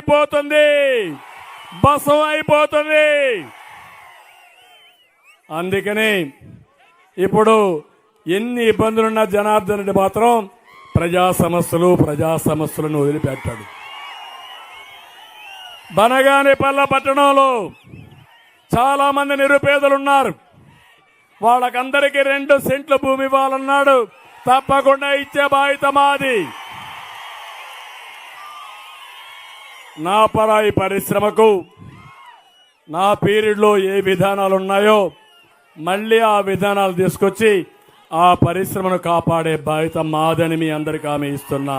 అయిపోతుంది, బసం అయిపోతుంది. అందుకని ఇప్పుడు ఎన్ని ఇబ్బందులున్న జనార్దన్ రెడ్డి మాత్రం ప్రజా సమస్యలను వదిలిపెట్టాడు. బనగానపల్లె పట్టణంలో చాలా మంది నిరుపేదలున్నారు. వాళ్ళకందరికీ 2 సెంట్లు భూమి ఇవ్వాలన్నాడు. తప్పకుండా ఇచ్చే బాధ్యత మాది. నా పరాయి పరిశ్రమకు నా పీరియడ్లో ఏ విధానాలు ఉన్నాయో మళ్ళీ ఆ విధానాలు తీసుకొచ్చి ఆ పరిశ్రమను కాపాడే బాధ్యత మాదని మీ అందరికీ హామీ ఇస్తున్నా.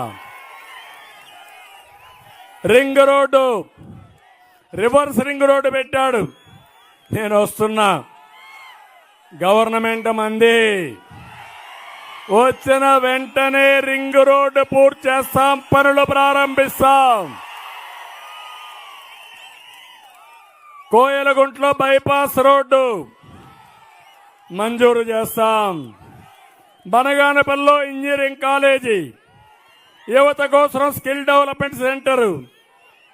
Ring road, reverse ring road పెట్టాడు. నేను వస్తున్నా. గవర్నమెంట్ మంది వచ్చిన వెంటనే రింగ్ రోడ్డు పూర్తి చేస్తాం, పనులు ప్రారంభిస్తాం. కోయలగుంట్లో బైపాస్ రోడ్డు మంజూరు చేస్తాం. బనగానపల్లిలో ఇంజనీరింగ్ కాలేజీ, యువత కోసం స్కిల్ డెవలప్మెంట్ సెంటర్.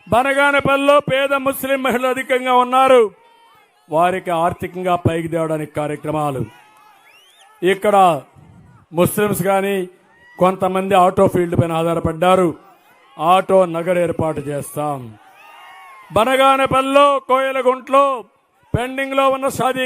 బనగానపల్లిలో పేద ముస్లిం మహిళలు అధికంగా ఉన్నారు. వారికి ఆర్థికంగా పైకి తేవడానికి కార్యక్రమాలు. ఇక్కడ ముస్లిమ్స్ కానీ కొంతమంది ఆటో ఫీల్డ్ పైన ఆధారపడ్డారు. ఆటో నగర్ ఏర్పాటు చేస్తాం. బనగానపల్లిలో కోయలగుంట్లో పెండింగ్ లో ఉన్న షాదీ